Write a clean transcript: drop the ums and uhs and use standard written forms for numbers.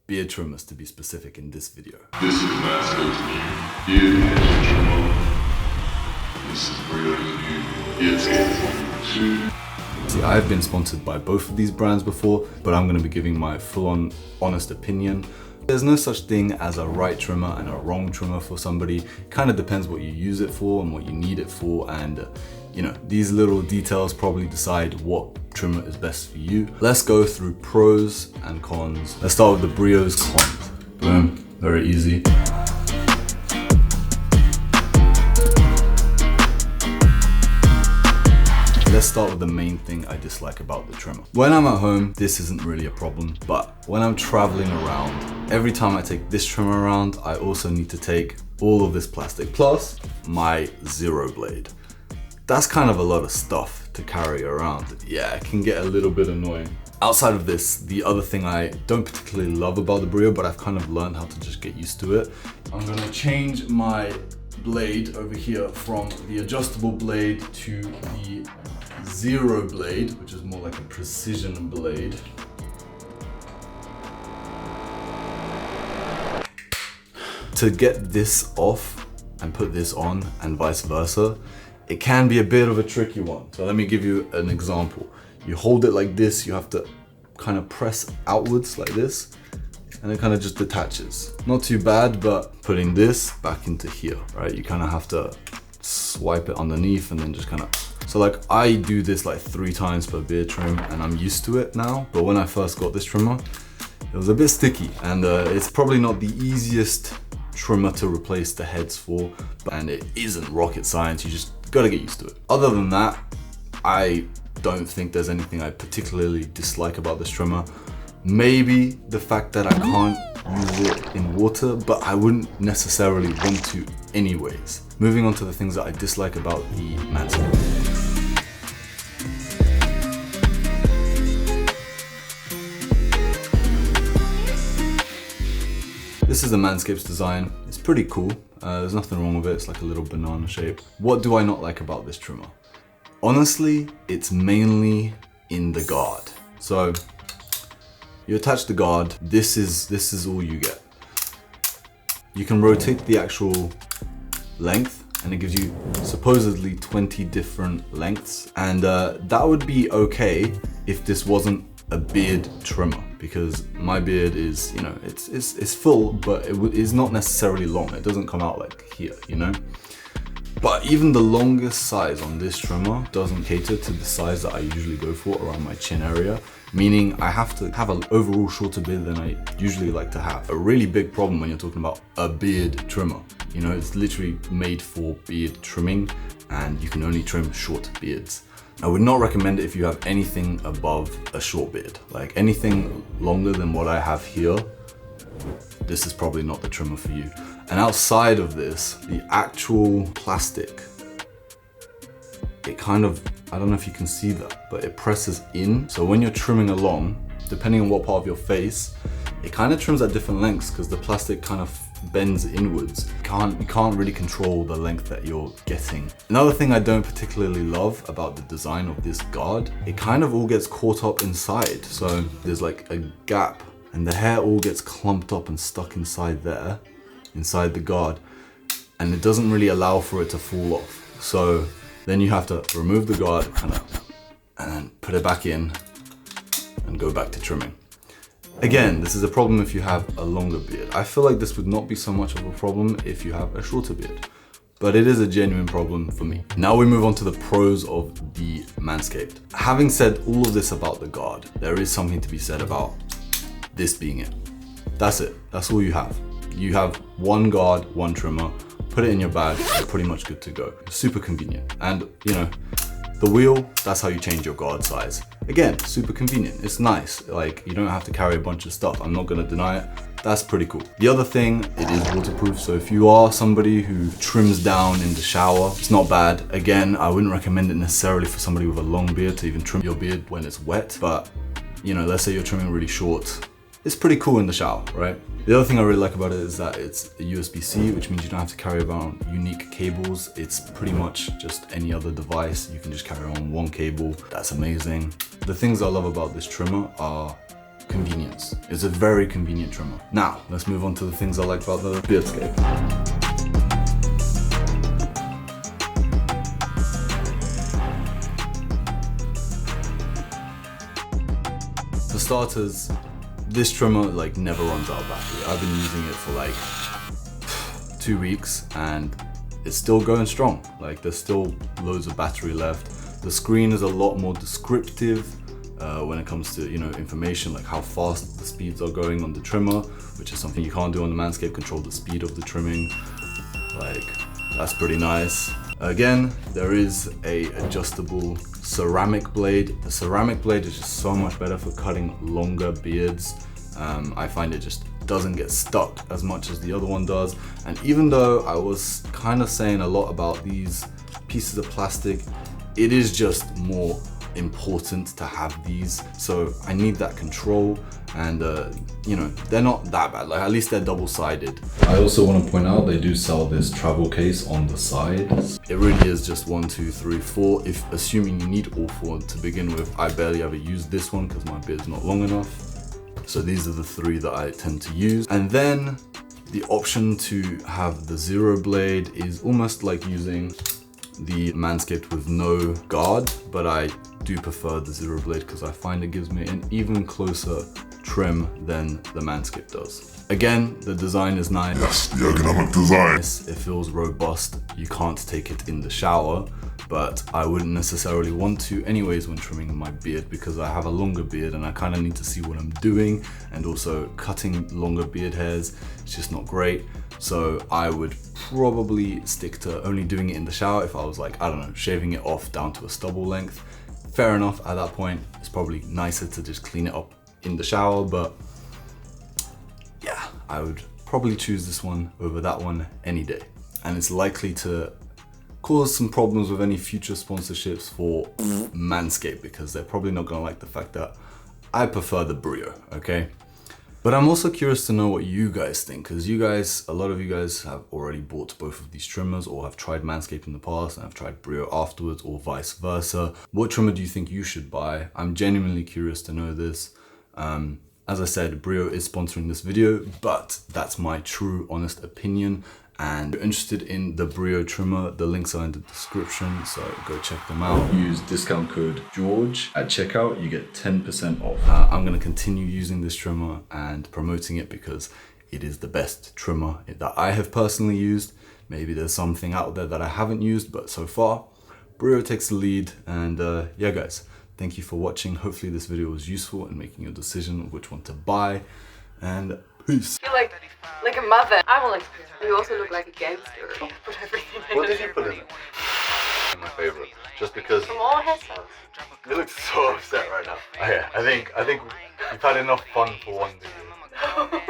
beard trimmers to be specific in this video. This is Manscaped Beard and Hedger trimmer. This is Brio Beardscape. See, I've been sponsored by both of these brands before, but I'm going to be giving my full-on honest opinion. There's no such thing as a right trimmer and a wrong trimmer for somebody. It kind of depends what you use it for and what you need it for, and you know, these little details probably decide what trimmer is best for you. Let's go through pros and cons. Let's start with the Brio's cons. Boom, very easy. Let's start with the main thing I dislike about the trimmer. When I'm at home, this isn't really a problem, but when I'm traveling around, every time I take this trimmer around, I also need to take all of this plastic, plus my zero blade. That's kind of a lot of stuff to carry around. Yeah, it can get a little bit annoying. Outside of this, the other thing I don't particularly love about the Brio, but I've kind of learned how to just get used to it. I'm gonna change my blade over here from the adjustable blade to the zero blade, which is more like a precision blade. To get this off and put this on and vice versa, it can be a bit of a tricky one. So let me give you an example. You hold it like this, you have to kind of press outwards like this, and it kind of just detaches. Not too bad, but putting this back into here, right? You kind of have to swipe it underneath and then just kind of, so like I do this like 3 times per beard trim and I'm used to it now. But when I first got this trimmer, it was a bit sticky, and it's probably not the easiest trimmer to replace the heads for, and it isn't rocket science. You just gotta get used to it. Other than that, I don't think there's anything I particularly dislike about this trimmer. Maybe the fact that I can't use it in water, but I wouldn't necessarily want to anyways. Moving on to the things that I dislike about the Manscaped. This is the Manscaped's design. It's pretty cool. There's nothing wrong with it. It's like a little banana shape. What do I not like about this trimmer? Honestly, it's mainly in the guard. So you attach the guard. This is all you get. You can rotate the actual length, and it gives you supposedly 20 different lengths. And that would be okay if this wasn't a beard trimmer, because my beard is, you know, it's full, but it is not necessarily long. It doesn't come out like here, you know. But even the longest size on this trimmer doesn't cater to the size that I usually go for around my chin area, meaning I have to have an overall shorter beard than I usually like to have. A really big problem when you're talking about a beard trimmer. You know, it's literally made for beard trimming, and you can only trim short beards. I would not recommend it if you have anything above a short beard. Like anything longer than what I have here, this is probably not the trimmer for you. And outside of this, the actual plastic, it kind of, I don't know if you can see that, but it presses in. So when you're trimming along, depending on what part of your face, it kind of trims at different lengths because the plastic kind of bends inwards. You can't really control the length that you're getting. Another thing I don't particularly love about the design of this guard, it kind of all gets caught up inside. So there's like a gap and the hair all gets clumped up and stuck inside there, inside the guard, and it doesn't really allow for it to fall off. So then you have to remove the guard and then put it back in and go back to trimming. Again, this is a problem if you have a longer beard. I feel like this would not be so much of a problem if you have a shorter beard, but it is a genuine problem for me. Now we move on to the pros of the Manscaped. Having said all of this about the guard, there is something to be said about this being it. That's it. That's all you have. You have one guard, one trimmer, put it in your bag, you're pretty much good to go. Super convenient. And you know, the wheel, that's how you change your guard size. Again, super convenient. It's nice. Like, you don't have to carry a bunch of stuff. I'm not gonna deny it. That's pretty cool. The other thing, it is waterproof. So if you are somebody who trims down in the shower, it's not bad. Again, I wouldn't recommend it necessarily for somebody with a long beard to even trim your beard when it's wet. But, you know, let's say you're trimming really short. It's pretty cool in the shower, right? The other thing I really like about it is that it's a USB-C, which means you don't have to carry around unique cables. It's pretty much just any other device. You can just carry on one cable. That's amazing. The things I love about this trimmer are convenience. It's a very convenient trimmer. Now, let's move on to the things I like about the Beardscape. For starters, this trimmer like never runs out of battery. I've been using it for like 2 weeks and it's still going strong. Like there's still loads of battery left. The screen is a lot more descriptive when it comes to, you know, information like how fast the speeds are going on the trimmer, which is something you can't do on the Manscaped. Control the speed of the trimming. Like that's pretty nice. Again, there is a adjustable ceramic blade. The ceramic blade is just so much better for cutting longer beards. I find it just doesn't get stuck as much as the other one does. And even though I was kind of saying a lot about these pieces of plastic, it is just more important to have these. So I need that control, and you know, they're not that bad. Like at least they're double-sided. I also want to point out they do sell this travel case on the side. It really is just 1, 2, 3, 4. If assuming you need all 4 to begin with. I barely ever use this one because my beard's not long enough. So these are the 3 that I tend to use. And then the option to have the zero blade is almost like using the Manscaped with no guard, but I do prefer the zero blade because I find it gives me an even closer trim than the Manscaped does. Again, the design is nice. Yes, the ergonomic design. It feels robust. You can't take it in the shower, but I wouldn't necessarily want to anyways when trimming my beard because I have a longer beard and I kind of need to see what I'm doing, and also cutting longer beard hairs is just not great. So I would probably stick to only doing it in the shower. If I was like, I don't know, shaving it off down to a stubble length, fair enough. At that point, it's probably nicer to just clean it up in the shower, but yeah, I would probably choose this one over that one any day. And it's likely to cause some problems with any future sponsorships for Manscaped because they're probably not gonna like the fact that I prefer the Brio, okay? But I'm also curious to know what you guys think, because you guys, a lot of you guys have already bought both of these trimmers or have tried Manscaped in the past and have tried Brio afterwards, or vice versa. What trimmer do you think you should buy? I'm genuinely curious to know this. As I said, Brio is sponsoring this video, but that's my true honest opinion. And if you're interested in the Brio trimmer, the links are in the description, so go check them out. Use discount code Jorge at checkout, you get 10% off. I'm gonna continue using this trimmer and promoting it because it is the best trimmer that I have personally used. Maybe there's something out there that I haven't used, but so far, Brio takes the lead. And yeah guys, thank you for watching. Hopefully this video was useful in making your decision of which one to buy, and peace. You're like a mother. I will experience. You also look like a gangster. Put everything What did you put in it? My favorite, just because from all hairstyles. you look so upset right now. Oh, yeah, I think you've had enough fun for one video.